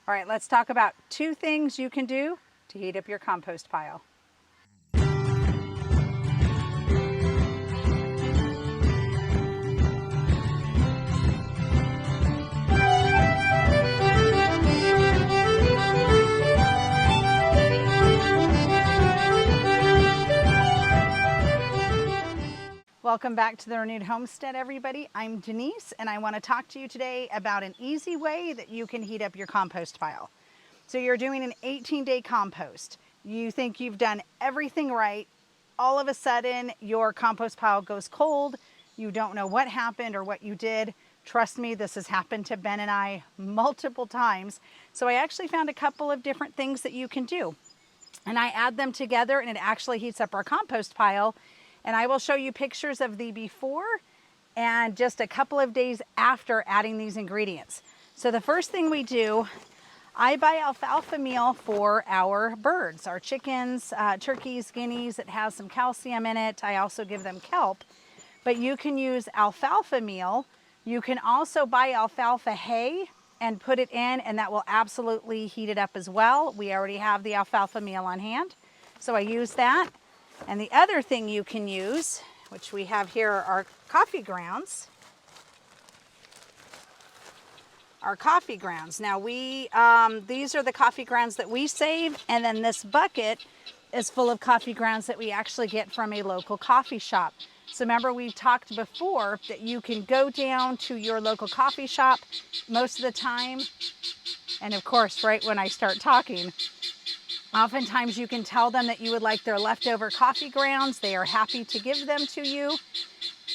All right, let's talk about 2 things you can do to heat up your compost pile. Welcome back to the Renewed Homestead, everybody. I'm Denise, and I want to talk to you today about an easy way that you can heat up your compost pile. So you're doing an 18-day compost. You think you've done everything right. All of a sudden, your compost pile goes cold. You don't know what happened or what you did. Trust me, this has happened to Ben and I multiple times. So I actually found a couple of different things that you can do. And I add them together, and it actually heats up our compost pile. And I will show you pictures of the before and just a couple of days after adding these ingredients. So the first thing we do, I buy alfalfa meal for our birds, our chickens, turkeys, guineas. It has some calcium in it. I also give them kelp. But you can use alfalfa meal. You can also buy alfalfa hay and put it in, and that will absolutely heat it up as well. We already have the alfalfa meal on hand, so I use that. And the other thing you can use, which we have here, are coffee grounds. Our coffee grounds. Now these are the coffee grounds that we save, and then this bucket is full of coffee grounds that we actually get from a local coffee shop. So remember, we've talked before that you can go down to your local coffee shop most of the time. And of course, right when I start talking, oftentimes you can tell them that you would like their leftover coffee grounds. They are happy to give them to you.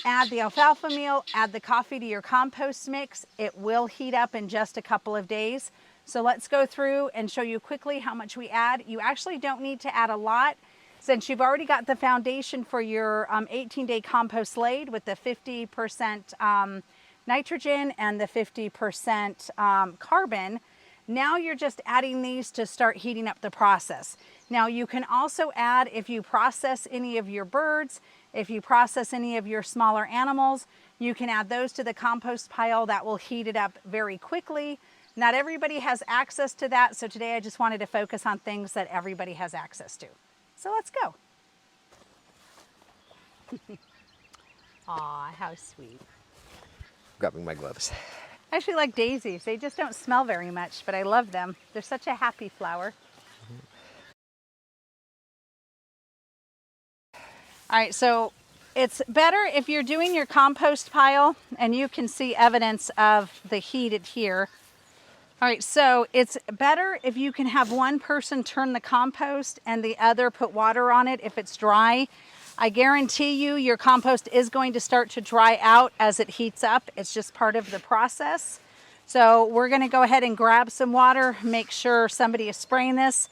Add the alfalfa meal, add the coffee to your compost mix. It will heat up in just a couple of days. So let's go through and show you quickly how much we add. You actually don't need to add a lot, since you've already got the foundation for your 18-day compost laid with the 50% nitrogen and the 50% carbon. Now you're just adding these to start heating up the process. Now you can also add, if you process any of your birds, if you process any of your smaller animals, you can add those to the compost pile. That will heat it up very quickly. Not everybody has access to that, so today I just wanted to focus on things that everybody has access to. So let's go. Aw, how sweet. Grabbing my gloves. I actually like daisies. They just don't smell very much, but I love them. They're such a happy flower. All right, so it's better if you're doing your compost pile, and you can see evidence of the heated here. All right, so it's better if you can have one person turn the compost and the other put water on it if it's dry. I guarantee you your compost is going to start to dry out as it heats up. It's just part of the process. So we're going to go ahead and grab some water, make sure somebody is spraying this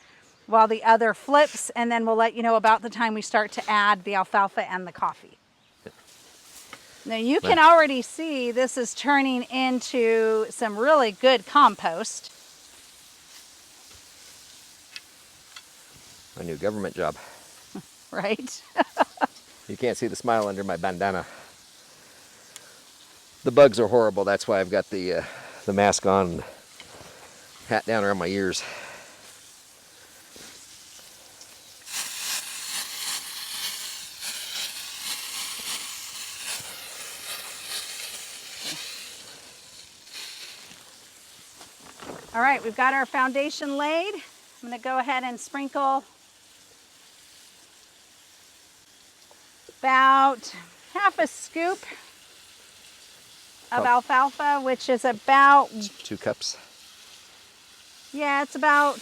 while the other flips, and then we'll let you know about the time we start to add the alfalfa and the coffee. Now you can already see this is turning into some really good compost. My new government job. Right? You can't see the smile under my bandana. The bugs are horrible. That's why I've got the mask on and hat down around my ears. All right, we've got our foundation laid. I'm going to go ahead and sprinkle about half a scoop of alfalfa, which is about 2 cups. Yeah, it's about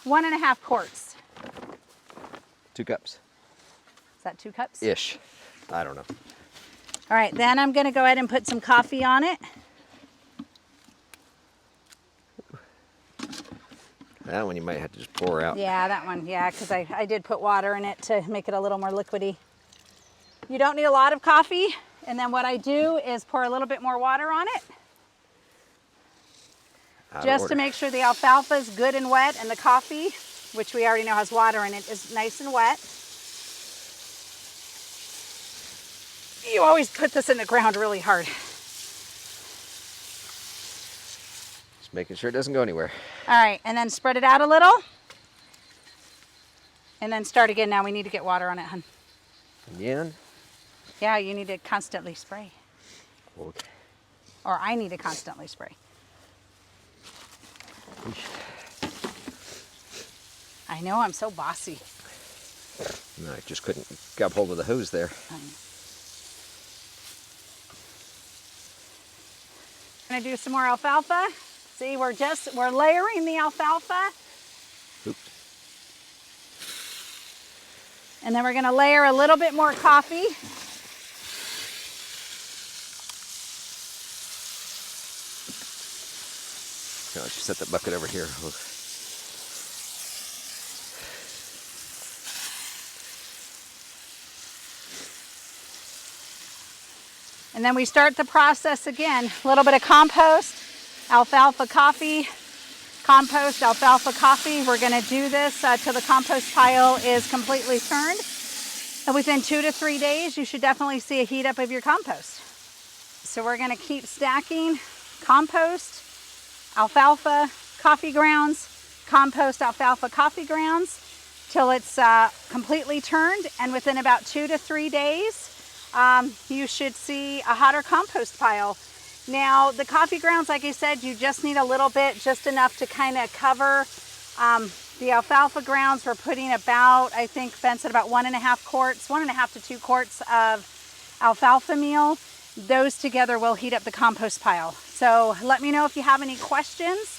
1.5 quarts. 2 cups. Is that 2 cups? Ish. I don't know. All right, then I'm going to go ahead and put some coffee on it. That one you might have to just pour out. Yeah, that one. Yeah, because I did put water in it to make it a little more liquidy. You don't need a lot of coffee. And then what I do is pour a little bit more water on it. Just to make sure the alfalfa is good and wet, and the coffee, which we already know has water in it, is nice and wet. You always put this in the ground really hard. Just making sure it doesn't go anywhere. All right, and then spread it out a little. And then start again. Now we need to get water on it, hun. Again? Yeah, you need to constantly spray. Okay. Or I need to constantly spray. I know, I'm so bossy. No, I just couldn't grab hold of the hose there. Gonna do some more alfalfa. See, we're layering the alfalfa. Oops. And then we're gonna layer a little bit more coffee. No, just set that bucket over here. And then we start the process again. A little bit of compost, alfalfa coffee, compost, alfalfa coffee. We're gonna do this till the compost pile is completely turned. And within 2 to 3 days, you should definitely see a heat up of your compost. So we're gonna keep stacking compost, alfalfa, coffee grounds, compost, alfalfa, coffee grounds, till it's completely turned. And within about 2 to 3 days, you should see a hotter compost pile. Now, the coffee grounds, like I said, you just need a little bit, just enough to kind of cover the alfalfa grounds. We're putting about, I think Ben said about 1.5 quarts, 1.5 to 2 quarts of alfalfa meal. Those together will heat up the compost pile. So let me know if you have any questions.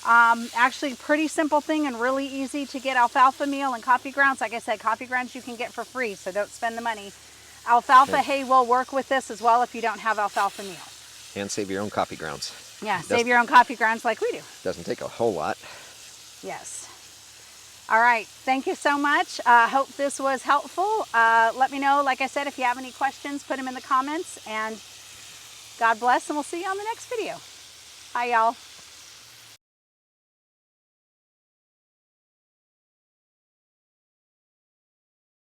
Actually, pretty simple thing and really easy to get alfalfa meal and coffee grounds. Like I said, coffee grounds you can get for free, so don't spend the money. Alfalfa hay will work with this as well if you don't have alfalfa meal. And save your own coffee grounds. Yeah, save your own coffee grounds like we do. Doesn't take a whole lot. Yes. All right, thank you so much. Hope this was helpful. Let me know, like I said, if you have any questions, put them in the comments. And God bless, and we'll see you on the next video. Bye, y'all.